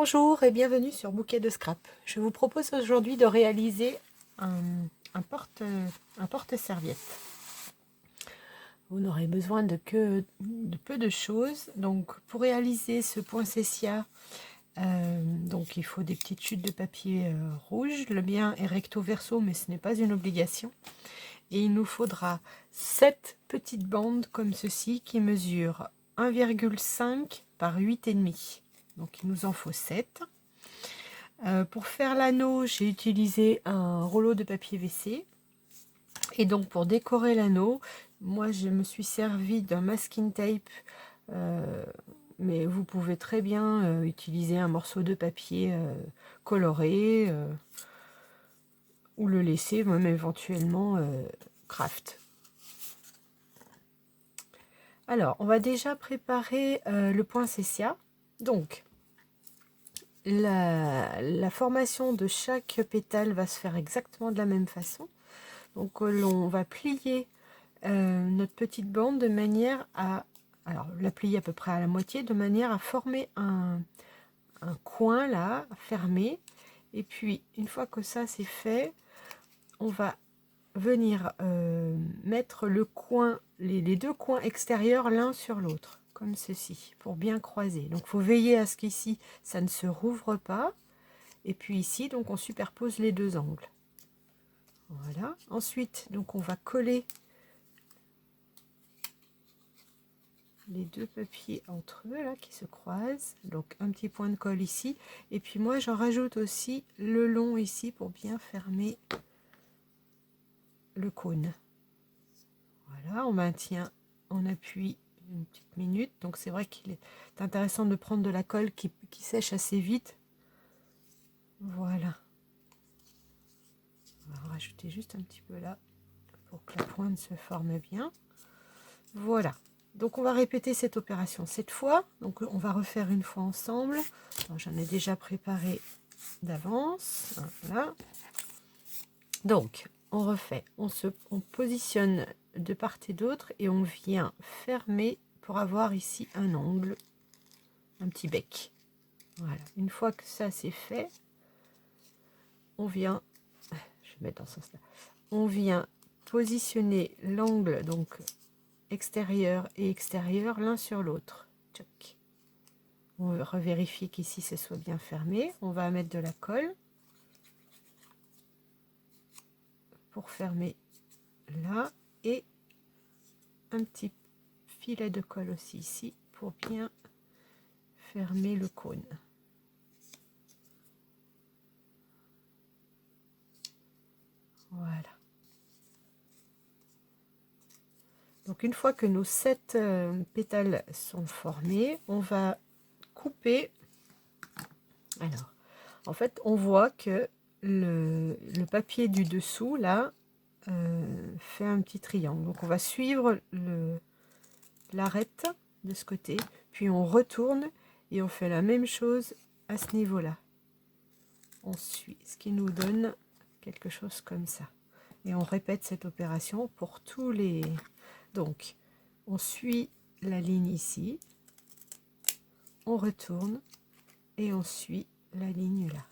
Bonjour et bienvenue sur Bouquet de Scrap. Je vous propose aujourd'hui de réaliser un porte-serviette. Vous n'aurez besoin de peu de choses. Donc pour réaliser ce poinsettia, donc il faut des petites chutes de papier rouge. Le mien est recto verso, mais ce n'est pas une obligation. Et il nous faudra 7 petites bandes comme ceci qui mesurent 1,5 par 8,5. Donc il nous en faut 7. Pour faire l'anneau, j'ai utilisé un rouleau de papier WC. Et donc pour décorer l'anneau, moi je me suis servi d'un masking tape. Mais vous pouvez très bien utiliser un morceau de papier coloré ou le laisser même éventuellement craft. Alors, on va déjà préparer le poinsettia. Donc, la formation de chaque pétale va se faire exactement de la même façon. Donc, on va plier notre petite bande de manière à... Alors, la plier à peu près à la moitié, de manière à former un coin là, fermé. Et puis, une fois que ça c'est fait, on va venir mettre le coin, les deux coins extérieurs l'un sur l'autre, comme ceci, pour bien croiser. Donc il faut veiller à ce qu'ici ça ne se rouvre pas, et puis ici donc on superpose les deux angles. Voilà. Ensuite donc on va coller les deux papiers entre eux là qui se croisent, donc un petit point de colle ici, et puis moi j'en rajoute aussi le long ici pour bien fermer le cône. Voilà, on maintient, on appuie une petite minute. Donc c'est vrai qu'il est intéressant de prendre de la colle qui sèche assez vite. Voilà. On va rajouter juste un petit peu là pour que la pointe se forme bien. Voilà. Donc on va répéter cette opération 7 fois. Donc on va refaire une fois ensemble. J'en ai déjà préparé d'avance. Voilà. Donc on refait. On positionne de part et d'autre et on vient fermer pour avoir ici un angle, un petit bec. Voilà, une fois que ça c'est fait, on vient, je vais mettre dans ce sens-là, on vient positionner l'angle donc extérieur et extérieur l'un sur l'autre. On va revérifier qu'ici ce soit bien fermé. On va mettre de la colle pour fermer là et un petit filet de colle aussi ici pour bien fermer le cône. Voilà. Donc une fois que nos 7 pétales sont formés, on va couper. Alors, en fait, on voit que le papier du dessous, là, fait un petit triangle. Donc on va suivre l'arête de ce côté, puis on retourne et on fait la même chose à ce niveau-là. On suit, ce qui nous donne quelque chose comme ça. Et on répète cette opération pour tous les... Donc, on suit la ligne ici, on retourne et on suit la ligne là.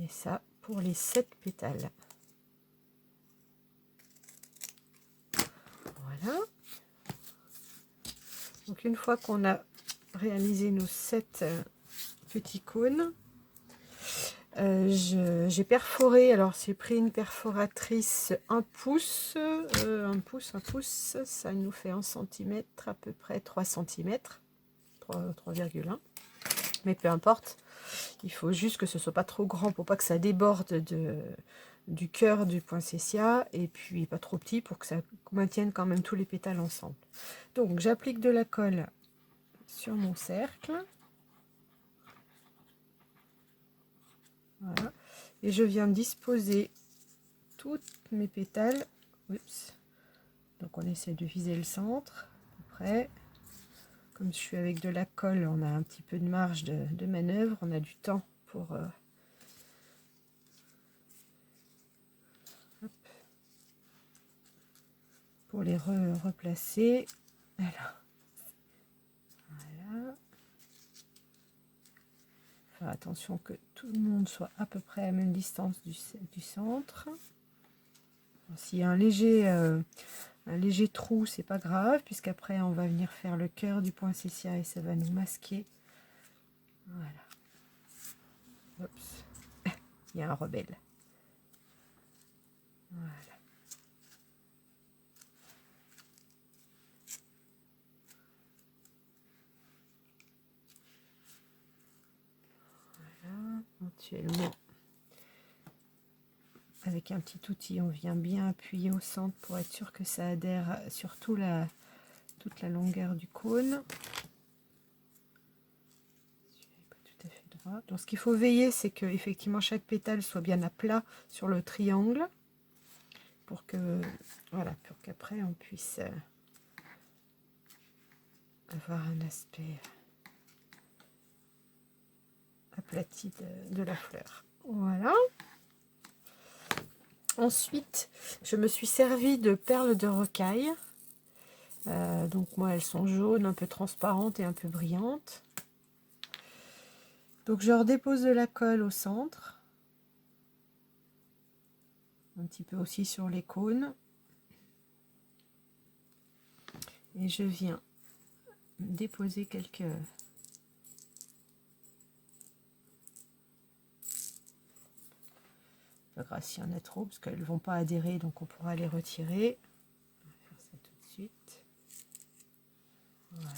Et ça pour les 7 pétales. Voilà. Donc une fois qu'on a réalisé nos 7 petits cônes, j'ai perforé, alors j'ai pris une perforatrice 1 pouce, 1 pouce, ça nous fait 1 cm, à peu près 3 cm, 3,1, mais peu importe, il faut juste que ce soit pas trop grand pour pas que ça déborde du cœur du poinsettia, et puis pas trop petit pour que ça maintienne quand même tous les pétales ensemble. Donc j'applique de la colle sur mon cercle. Voilà. Et je viens disposer toutes mes pétales. Oups. Donc on essaie de viser le centre. Après, comme je suis avec de la colle, on a un petit peu de marge de manœuvre. On a du temps pour... pour les replacer. Alors, voilà. Faire attention que tout le monde soit à peu près à la même distance du centre. S'il y a un léger trou, c'est pas grave, puisqu'après on va venir faire le cœur du poinsettia et ça va nous masquer. Voilà. Oups. Il y a un rebelle. Voilà. Voilà. Éventuellement, avec un petit outil, on vient bien appuyer au centre pour être sûr que ça adhère sur toute la longueur du cône. Pas tout à fait droit. Donc ce qu'il faut veiller, c'est que effectivement chaque pétale soit bien à plat sur le triangle pour que voilà, pour qu'après on puisse avoir un aspect aplati de la fleur. Voilà. Ensuite, je me suis servi de perles de rocaille. Donc moi, elles sont jaunes, un peu transparentes et un peu brillantes. Donc je redépose de la colle au centre. Un petit peu aussi sur les cônes. Et je viens déposer quelques... Pas grave s'il y en a trop, parce qu'elles ne vont pas adhérer, donc on pourra les retirer. On va faire ça tout de suite. Voilà.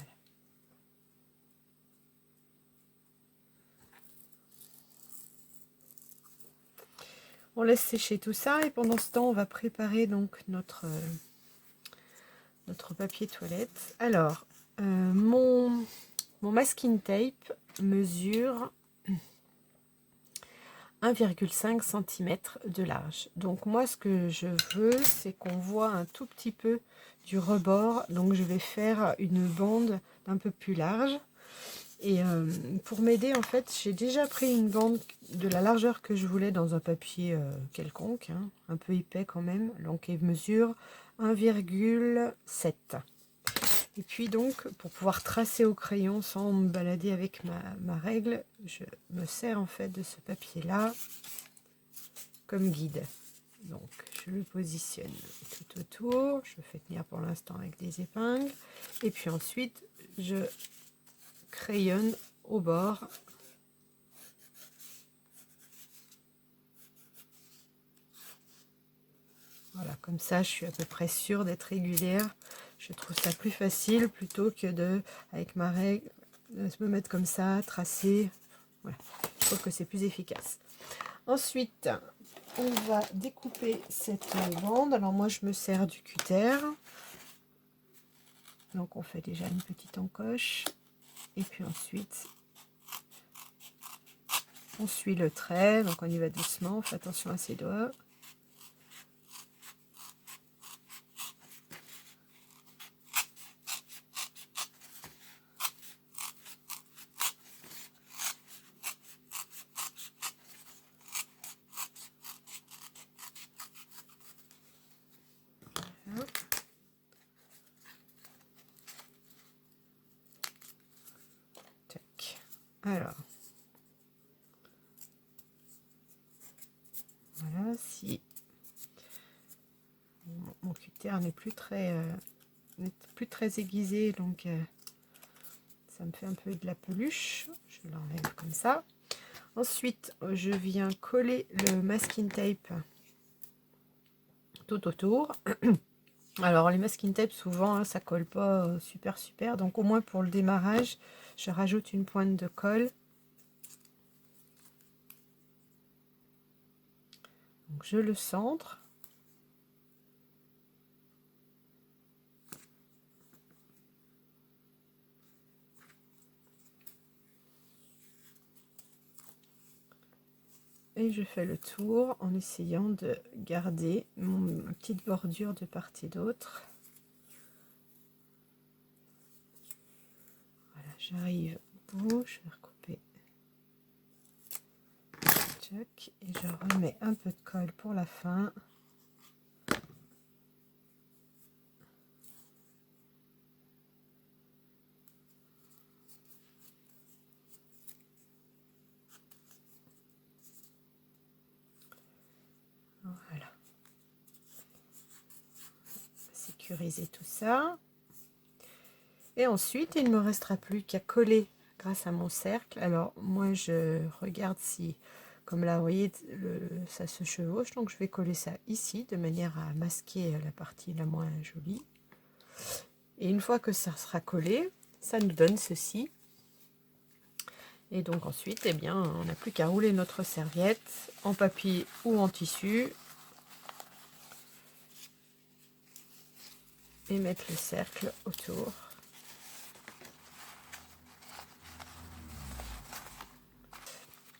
On laisse sécher tout ça et pendant ce temps, on va préparer donc notre papier toilette. Alors, mon masking tape mesure 1,5 cm de large. Donc moi, ce que je veux, c'est qu'on voit un tout petit peu du rebord. Donc je vais faire une bande un peu plus large. Et pour m'aider, en fait, j'ai déjà pris une bande de la largeur que je voulais dans un papier quelconque, hein, un peu épais quand même. Donc il mesure 1,7. Et puis donc, pour pouvoir tracer au crayon sans me balader avec ma règle, je me sers en fait de ce papier-là comme guide. Donc, je le positionne tout autour. Je fais tenir pour l'instant avec des épingles. Et puis ensuite, je crayonne au bord. Voilà, comme ça, je suis à peu près sûre d'être régulière. Je trouve ça plus facile plutôt que avec ma règle, de me mettre comme ça, tracer. Voilà, je trouve que c'est plus efficace. Ensuite, on va découper cette bande. Alors moi, je me sers du cutter. Donc, on fait déjà une petite encoche. Et puis ensuite, on suit le trait. Donc, on y va doucement. On fait attention à ses doigts. Alors, voilà, si mon cutter n'est plus très aiguisé, donc ça me fait un peu de la peluche. Je l'enlève comme ça. Ensuite, je viens coller le masking tape tout autour. Alors, les masking tape, souvent, hein, ça colle pas super. Donc, au moins pour le démarrage, je rajoute une pointe de colle. Donc, je le centre. Et je fais le tour en essayant de garder ma petite bordure de part et d'autre. Voilà, j'arrive au bout, je vais recouper. Tchac, et je remets un peu de colle pour la fin. Voilà. Sécuriser tout ça. Et ensuite, il ne me restera plus qu'à coller grâce à mon cercle. Alors, moi, je regarde si, comme là, vous voyez, ça se chevauche. Donc, je vais coller ça ici, de manière à masquer la partie la moins jolie. Et une fois que ça sera collé, ça nous donne ceci. Et donc ensuite, eh bien, on n'a plus qu'à rouler notre serviette en papier ou en tissu. Et mettre le cercle autour.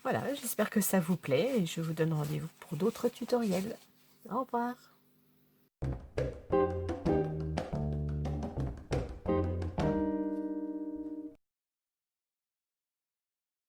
Voilà, j'espère que ça vous plaît et je vous donne rendez-vous pour d'autres tutoriels. Au revoir.